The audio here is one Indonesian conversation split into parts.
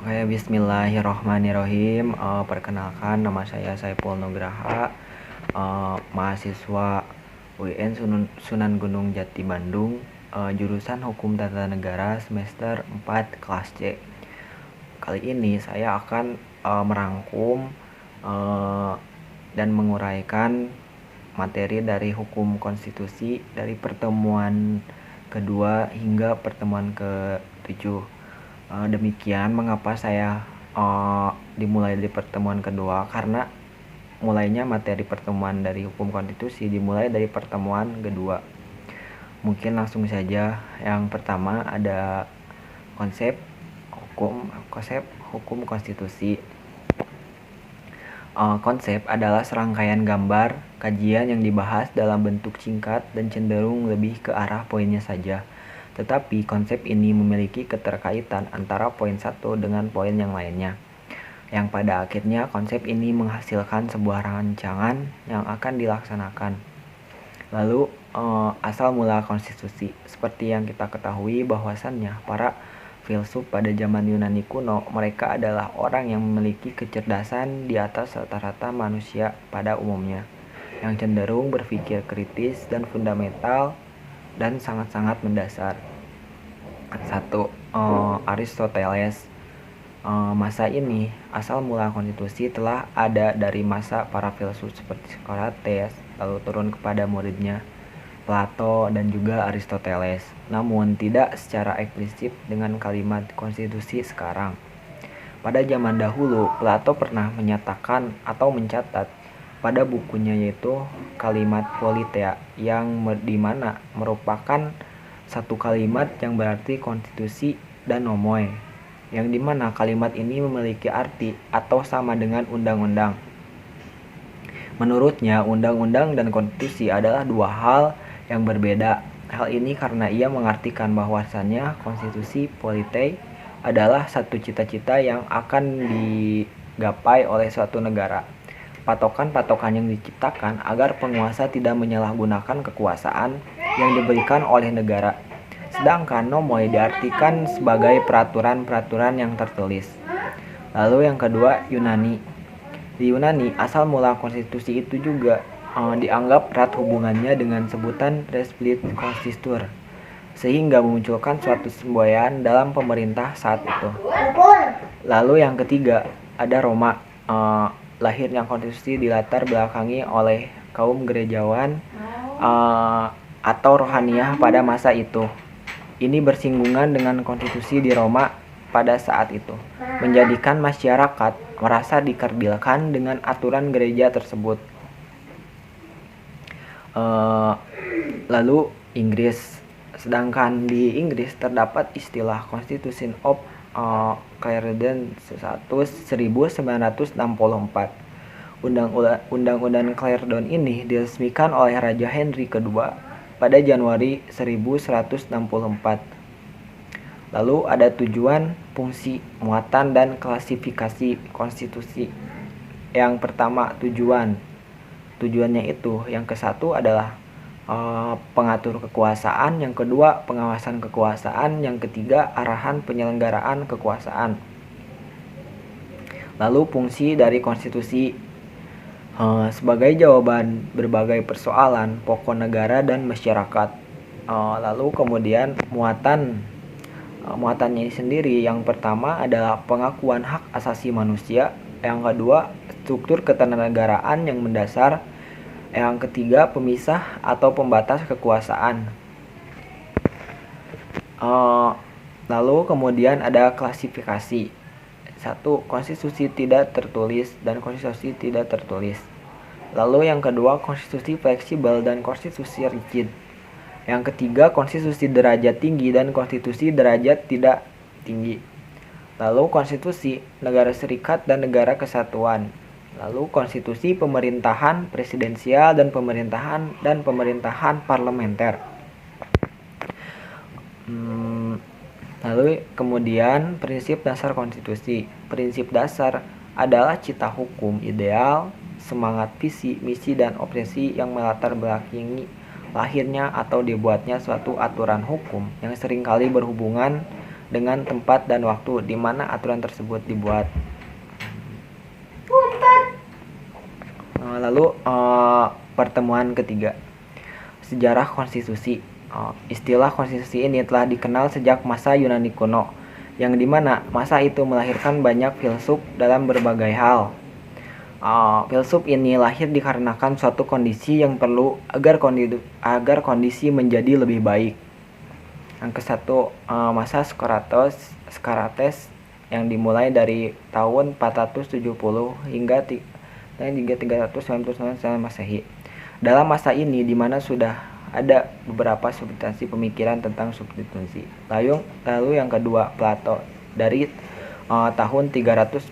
Oke, bismillahirrohmanirrohim. Perkenalkan, nama saya Saiful Nugraha, mahasiswa UIN Sunan Gunung Jati Bandung, jurusan Hukum Tata Negara semester 4 kelas C. Kali ini saya akan merangkum dan menguraikan materi dari hukum konstitusi dari pertemuan kedua hingga pertemuan ke-7. Demikian mengapa saya dimulai dari pertemuan kedua, karena mulainya materi pertemuan dari hukum konstitusi dimulai dari pertemuan kedua. Mungkin langsung saja. Yang pertama ada konsep hukum konstitusi. Konsep adalah serangkaian gambar kajian yang dibahas dalam bentuk singkat dan cenderung lebih ke arah poinnya saja. Tetapi konsep ini memiliki keterkaitan antara poin satu dengan poin yang lainnya, yang pada akhirnya konsep ini menghasilkan sebuah rancangan yang akan dilaksanakan. Lalu asal mula konstitusi. Seperti yang kita ketahui bahwasannya para filsuf pada zaman Yunani kuno, mereka adalah orang yang memiliki kecerdasan di atas rata-rata manusia pada umumnya, yang cenderung berpikir kritis dan fundamental dan sangat-sangat mendasar. 1. Aristoteles. Masa ini, asal mula konstitusi telah ada dari masa para filsuf seperti Socrates, lalu turun kepada muridnya Plato dan juga Aristoteles, namun tidak secara eksplisit dengan kalimat konstitusi sekarang. Pada zaman dahulu, Plato pernah menyatakan atau mencatat pada bukunya yaitu kalimat Politeia, yang dimana merupakan satu kalimat yang berarti konstitusi dan nomoi, yang dimana kalimat ini memiliki arti atau sama dengan undang-undang. Menurutnya, undang-undang dan konstitusi adalah dua hal yang berbeda. Hal ini karena ia mengartikan bahwasannya konstitusi Politeia adalah satu cita-cita yang akan digapai oleh suatu negara. Patokan-patokan yang diciptakan agar penguasa tidak menyalahgunakan kekuasaan yang diberikan oleh negara. Sedangkan nomoi diartikan sebagai peraturan-peraturan yang tertulis. Lalu yang kedua, Yunani. Di Yunani, asal mula konstitusi itu juga dianggap erat hubungannya dengan sebutan res split constituere, sehingga memunculkan suatu semboyan dalam pemerintah saat itu. Lalu yang ketiga, ada Roma. Lahirnya konstitusi dilatar belakangi oleh kaum gerejawan atau rohaniah pada masa itu. Ini bersinggungan dengan konstitusi di Roma pada saat itu, menjadikan masyarakat merasa dikerdilkan dengan aturan gereja tersebut. Lalu Inggris. Sedangkan di Inggris terdapat istilah Constitution of Clarendon 1964. Undang-undang Clarendon ini diresmikan oleh Raja Henry kedua pada Januari 1164. Lalu ada tujuan, fungsi, muatan, dan klasifikasi konstitusi. Yang pertama, tujuannya itu yang ke-1 adalah pengatur kekuasaan, yang kedua pengawasan kekuasaan, yang ketiga arahan penyelenggaraan kekuasaan. Lalu fungsi dari konstitusi sebagai jawaban berbagai persoalan pokok negara dan masyarakat. Lalu kemudian muatannya sendiri, yang pertama adalah pengakuan hak asasi manusia, yang kedua struktur ketenaganegaraan yang mendasar, yang ketiga pemisah atau pembatas kekuasaan. Lalu kemudian ada klasifikasi. 1. Konstitusi tidak tertulis dan konstitusi tidak tertulis. Lalu yang kedua, konstitusi fleksibel dan konstitusi rigid. Yang ketiga, konstitusi derajat tinggi dan konstitusi derajat tidak tinggi. Lalu konstitusi negara serikat dan negara kesatuan. Lalu konstitusi pemerintahan presidensial dan pemerintahan parlementer. Lalu kemudian prinsip dasar konstitusi. Prinsip dasar adalah cita hukum ideal, semangat visi, misi, dan operasi yang melatar belakangi lahirnya atau dibuatnya suatu aturan hukum yang seringkali berhubungan dengan tempat dan waktu di mana aturan tersebut dibuat. Lalu pertemuan ketiga, sejarah konstitusi. Istilah konstitusi ini telah dikenal sejak masa Yunani kuno, yang dimana masa itu melahirkan banyak filsuf dalam berbagai hal. Filsuf ini lahir dikarenakan suatu kondisi yang perlu agar kondisi menjadi lebih baik. Yang ke-1, masa Socrates yang dimulai dari tahun 470 hingga 399 Masehi. Dalam masa ini di mana sudah ada beberapa substansi pemikiran tentang substitusi. Lalu yang kedua, Plato dari tahun 347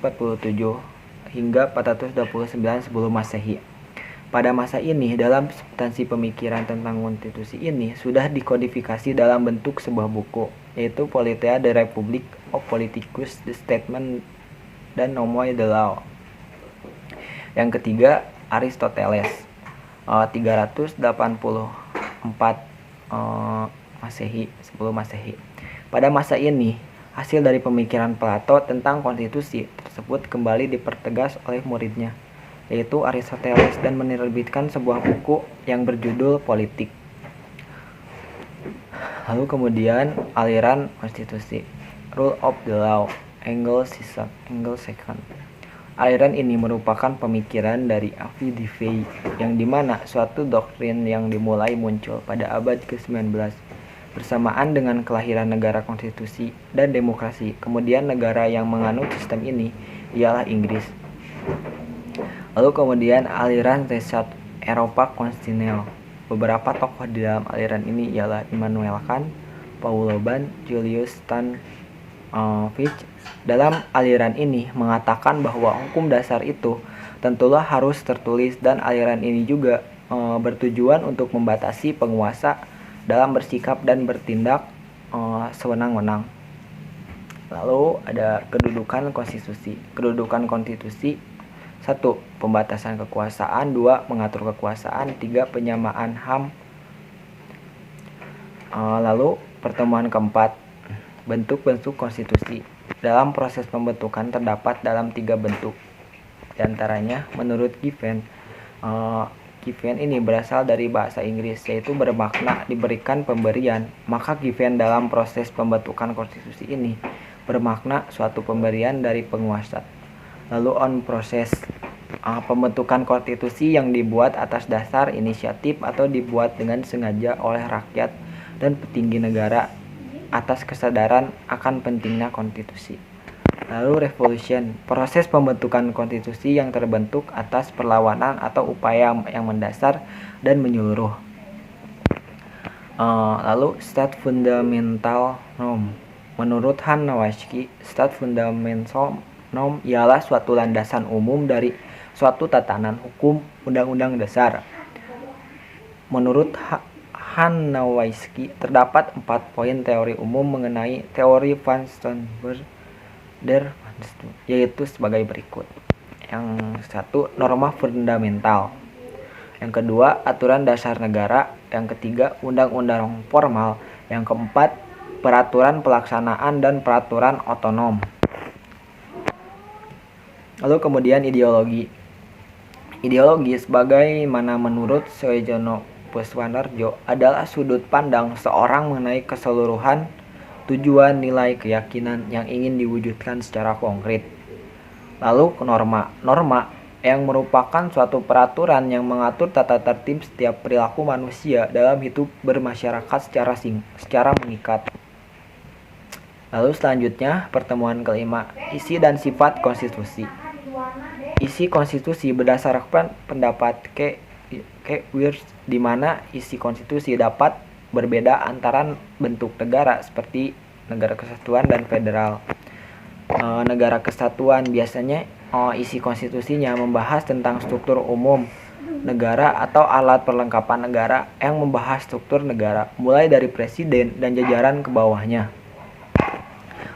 hingga 429 sebelum Masehi. Pada masa ini, dalam substansi pemikiran tentang konstitusi ini sudah dikodifikasi dalam bentuk sebuah buku, yaitu Politeia de Republic of Politicus, The Statement, dan Nomoi de Law. Yang ketiga, Aristoteles 384 Masehi sebelum Masehi. Pada masa ini, hasil dari pemikiran Plato tentang konstitusi tersebut kembali dipertegas oleh muridnya, yaitu Aristoteles, dan menerbitkan sebuah buku yang berjudul Politik. Lalu kemudian aliran konstitusi, Rule of the Law, Angle second. Aliran ini merupakan pemikiran dari Avi Divey, yang dimana suatu doktrin yang dimulai muncul pada abad ke-19 bersamaan dengan kelahiran negara konstitusi dan demokrasi. Kemudian negara yang menganut sistem ini ialah Inggris. Lalu kemudian aliran Reset Eropa Konstitusional. Beberapa tokoh di dalam aliran ini ialah Immanuel Kant, Paul Loban, Julius Stanfitch. Dalam aliran ini mengatakan bahwa hukum dasar itu tentulah harus tertulis, dan aliran ini juga bertujuan untuk membatasi penguasa dalam bersikap dan bertindak sewenang-wenang. Lalu ada kedudukan konstitusi. Kedudukan konstitusi: 1. Pembatasan kekuasaan. 2. Mengatur kekuasaan. 3. Penyamaan HAM. Lalu pertemuan keempat, bentuk-bentuk konstitusi. Dalam proses pembentukan terdapat dalam 3 bentuk. Di antaranya, menurut Giffen ini berasal dari bahasa Inggris, yaitu bermakna diberikan pemberian. Maka Giffen dalam proses pembentukan konstitusi ini bermakna suatu pemberian dari penguasa. Lalu on proses, pembentukan konstitusi yang dibuat atas dasar inisiatif atau dibuat dengan sengaja oleh rakyat dan petinggi negara atas kesadaran akan pentingnya konstitusi. Lalu revolution, proses pembentukan konstitusi yang terbentuk atas perlawanan atau upaya yang mendasar dan menyeluruh. Lalu state fundamental norm. Menurut Han Nawasky, state fundamental norm ialah suatu landasan umum dari suatu tatanan hukum undang-undang dasar. Menurut Han Nawasky, terdapat 4 poin teori umum mengenai teori Van Steenberg, yaitu sebagai berikut. Yang 1, norma fundamental. Yang kedua, aturan dasar negara. Yang ketiga, undang-undang formal. Yang keempat, peraturan pelaksanaan dan peraturan otonom. Lalu kemudian ideologi. Ideologi sebagaimana menurut Soejono Puswanarjo adalah sudut pandang seorang mengenai keseluruhan tujuan, nilai, keyakinan yang ingin diwujudkan secara konkret. Lalu norma. Norma yang merupakan suatu peraturan yang mengatur tata tertib setiap perilaku manusia dalam hidup bermasyarakat secara mengikat. Lalu selanjutnya pertemuan kelima, isi dan sifat konstitusi. Isi konstitusi berdasarkan pendapat K. Wirtz, di mana isi konstitusi dapat berbeda antara bentuk negara seperti negara kesatuan dan federal. Negara kesatuan biasanya isi konstitusinya membahas tentang struktur umum negara atau alat perlengkapan negara yang membahas struktur negara mulai dari presiden dan jajaran ke bawahnya.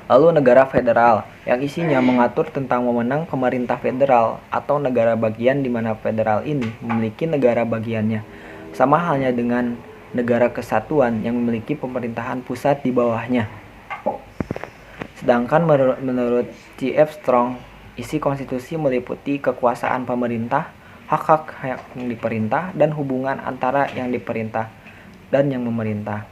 Lalu negara federal yang isinya mengatur tentang wewenang pemerintah federal atau negara bagian di mana federal ini memiliki negara bagiannya. Sama halnya dengan negara kesatuan yang memiliki pemerintahan pusat di bawahnya. Sedangkan menurut G.F. Strong, isi konstitusi meliputi kekuasaan pemerintah, hak-hak yang diperintah, dan hubungan antara yang diperintah dan yang memerintah.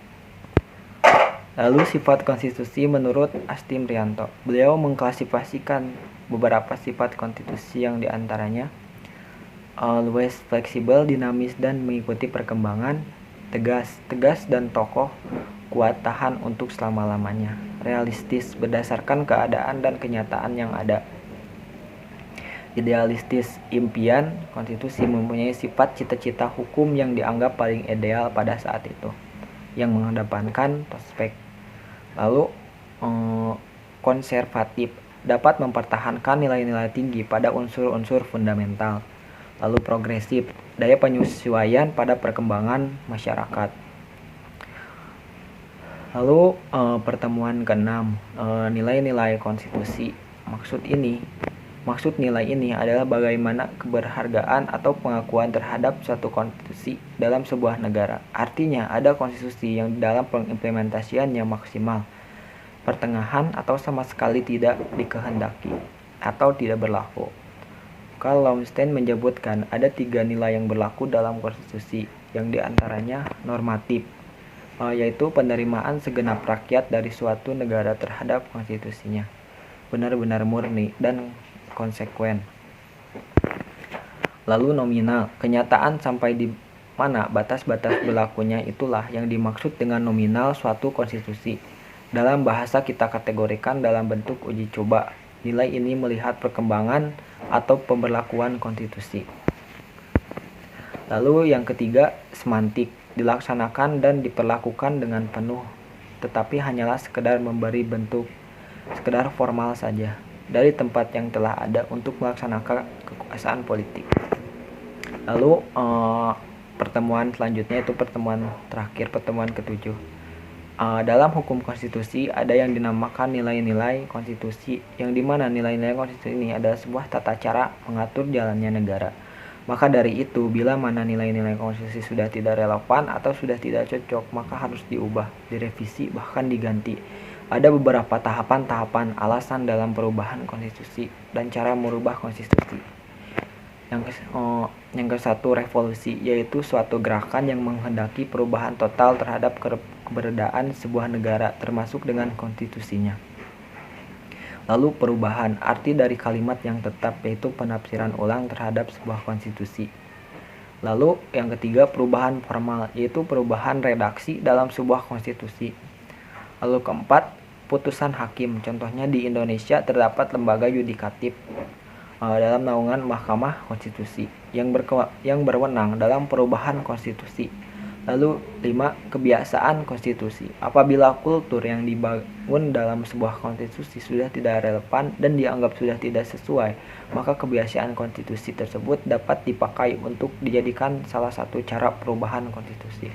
Lalu sifat konstitusi menurut Asti Prianto. Beliau mengklasifikasikan beberapa sifat konstitusi yang diantaranya always fleksibel, dinamis, dan mengikuti perkembangan, tegas dan kokoh, kuat tahan untuk selama-lamanya, realistis, berdasarkan keadaan dan kenyataan yang ada, idealistis, impian. Konstitusi mempunyai sifat cita-cita hukum yang dianggap paling ideal pada saat itu, yang mengedepankan prospek. Lalu konservatif, dapat mempertahankan nilai-nilai tinggi pada unsur-unsur fundamental. Lalu progresif, daya penyesuaian pada perkembangan masyarakat. Lalu pertemuan ke-6, nilai-nilai konstitusi. Maksud nilai ini adalah bagaimana keberhargaan atau pengakuan terhadap suatu konstitusi dalam sebuah negara. Artinya, ada konstitusi yang dalam pengimplementasiannya maksimal, pertengahan, atau sama sekali tidak dikehendaki atau tidak berlaku. Karl Lowenstein menyebutkan ada 3 nilai yang berlaku dalam konstitusi, yang diantaranya normatif, yaitu penerimaan segenap rakyat dari suatu negara terhadap konstitusinya, benar-benar murni dan konsekuen. Lalu nominal, kenyataan sampai di mana batas-batas berlakunya, itulah yang dimaksud dengan nominal suatu konstitusi. Dalam bahasa kita kategorikan dalam bentuk uji coba. Nilai ini melihat perkembangan atau pemberlakuan konstitusi. Lalu yang ketiga, semantik, dilaksanakan dan diperlakukan dengan penuh, tetapi hanyalah sekedar memberi bentuk, sekedar formal saja, dari tempat yang telah ada untuk melaksanakan kekuasaan politik. Lalu pertemuan selanjutnya itu pertemuan terakhir, pertemuan ke-7. Dalam hukum konstitusi ada yang dinamakan nilai-nilai konstitusi, yang dimana nilai-nilai konstitusi ini adalah sebuah tata cara mengatur jalannya negara. Maka dari itu, bila mana nilai-nilai konstitusi sudah tidak relevan atau sudah tidak cocok, maka harus diubah, direvisi, bahkan diganti. Ada beberapa tahapan-tahapan alasan dalam perubahan konstitusi dan cara merubah konstitusi. Yang ke-1, revolusi, yaitu suatu gerakan yang menghendaki perubahan total terhadap keberadaan sebuah negara, termasuk dengan konstitusinya. Lalu perubahan, arti dari kalimat yang tetap, yaitu penafsiran ulang terhadap sebuah konstitusi. Lalu yang ketiga, perubahan formal, yaitu perubahan redaksi dalam sebuah konstitusi. Lalu keempat, putusan hakim. Contohnya di Indonesia terdapat lembaga yudikatif dalam naungan Mahkamah Konstitusi yang berwenang dalam perubahan konstitusi. Lalu 5, kebiasaan konstitusi. Apabila kultur yang dibangun dalam sebuah konstitusi sudah tidak relevan dan dianggap sudah tidak sesuai, maka kebiasaan konstitusi tersebut dapat dipakai untuk dijadikan salah satu cara perubahan konstitusi.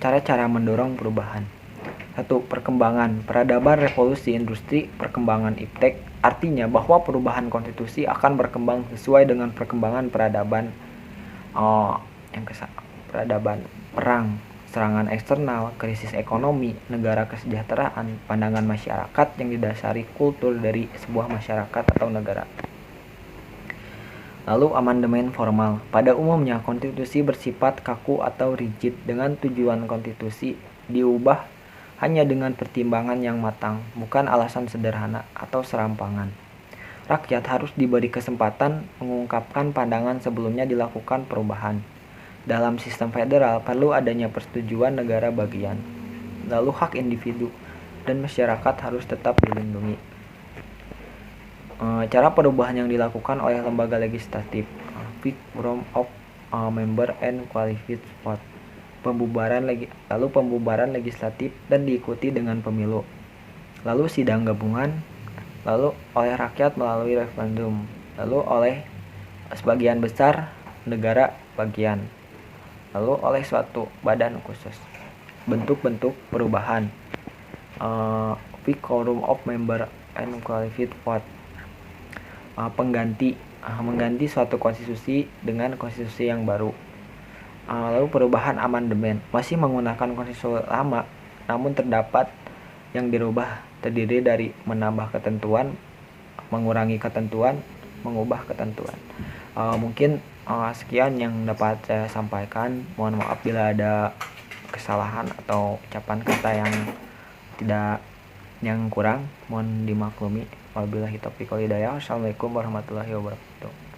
Cara-cara mendorong perubahan. 1. Perkembangan, peradaban, revolusi industri, perkembangan iptek. Artinya bahwa perubahan konstitusi akan berkembang sesuai dengan perkembangan peradaban. Yang ke-1, peradaban, perang, serangan eksternal, krisis ekonomi, negara kesejahteraan, pandangan masyarakat yang didasari kultur dari sebuah masyarakat atau negara. Lalu amandemen formal. Pada umumnya konstitusi bersifat kaku atau rigid dengan tujuan konstitusi diubah hanya dengan pertimbangan yang matang, bukan alasan sederhana atau serampangan. Rakyat harus diberi kesempatan mengungkapkan pandangan sebelumnya dilakukan perubahan. Dalam sistem federal perlu adanya persetujuan negara bagian. Lalu hak individu dan masyarakat harus tetap dilindungi. Cara perubahan yang dilakukan oleh lembaga legislatif, quorum of member and qualified vote. Pembubaran legislatif dan diikuti dengan pemilu. Lalu sidang gabungan. Lalu oleh rakyat melalui referendum, lalu oleh sebagian besar negara bagian, lalu oleh suatu badan khusus. Bentuk-bentuk perubahan, quorum of member and qualified vote. Mengganti suatu konstitusi dengan konstitusi yang baru. Lalu perubahan amandemen, masih menggunakan konstitusi lama namun terdapat yang dirubah, terdiri dari menambah ketentuan, mengurangi ketentuan, mengubah ketentuan. Mungkin sekian yang dapat saya sampaikan. Mohon maaf bila ada kesalahan atau ucapan kata yang kurang, mohon dimaklumi. Wabillahi taufiq wal hidayah. Wassalamualaikum warahmatullahi wabarakatuh.